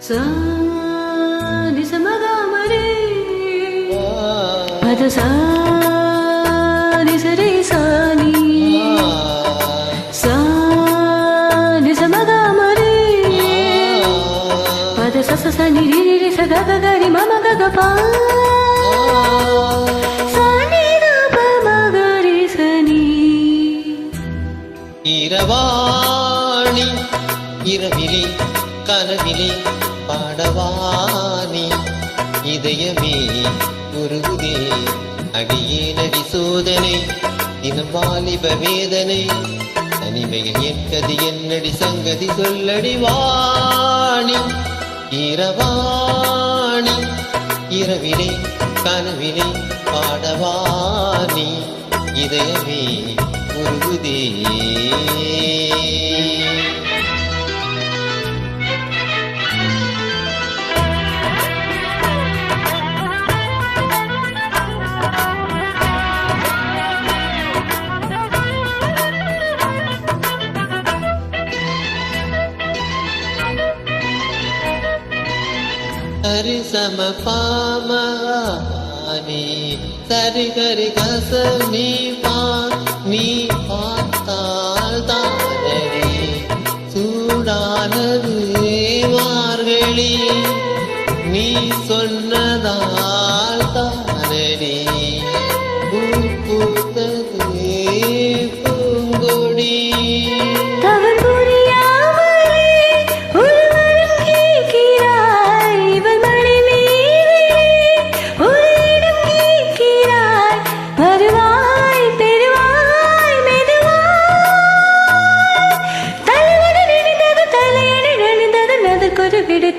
sa ni sa magamari pada sa ni sa re sa ni sa ni sa magamari pada sa sa ni ri ri sa ga ga ga ri ma ma ga ga pa sa ni da pa ma ga ri sa ni இரவாணி இரவிலே கனவிலே பாடவானி இதயமே உருகுதே அடியேனடி சோதனை தினம் வாலிப வேதனை தனிமையில் என் கதி என்னடி சங்கதி சொல்லடி வாணி இரவாணி இரவிலே கனவிலே பாடவானி இதயமே உருகுதே हरि सम पामनी सरि गरि गस नी पा नी பார்த்தால் தானடி சூடானது மார்கழி நீ சொன்னதால் தானடி பூ பூத்தது பூங்கொடி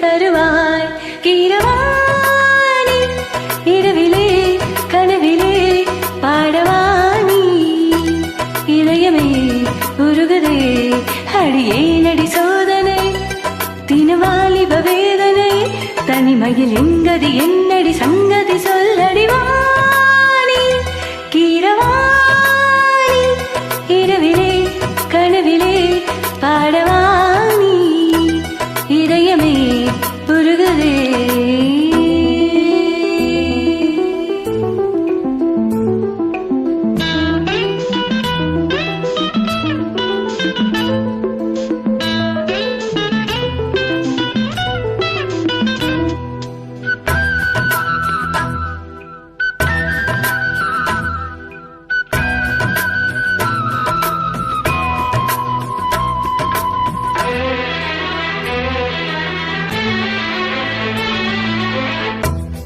தருவாய் கீரவாணி இரவிலே கனவிலே பாடவாணி இதயமே உருகுதே அடியே நடி சோதனை தினவாலிப வேதனை தனிமையில் எங்கதி என்னடி சங்கதி சொல்லடி வாணி கீரவாணி இரவிலே கனவிலே பாடவாணி இதயமே உருகுதே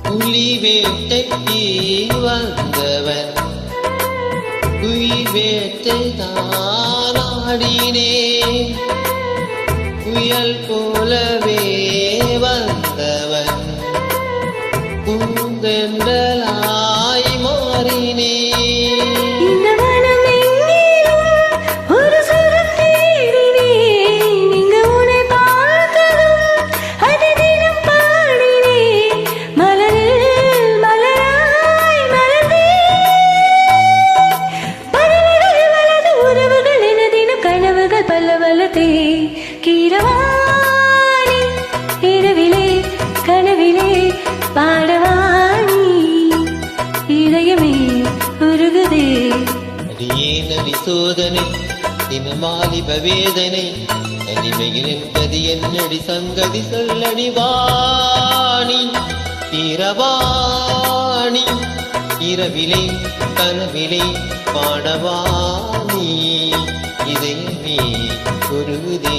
புலி வேட்டைக்கு வந்தவன் குயில் வேட்டை தானாடினே புயல் போலவே வந்தவன் பூந்தென்றலாய் மாறினே கீரவாணி இரவிலே கனவிலே பாடவாணி இதயமே உருகுதே அடியே நடி சோதனை தினமாலிப வேதனை தனிமையில் என்பது என்னடி சங்கதி சொல்லடி வாணி இரவாணி இரவிலே கனவிலே பாடவாணி இதயமே உருகுதே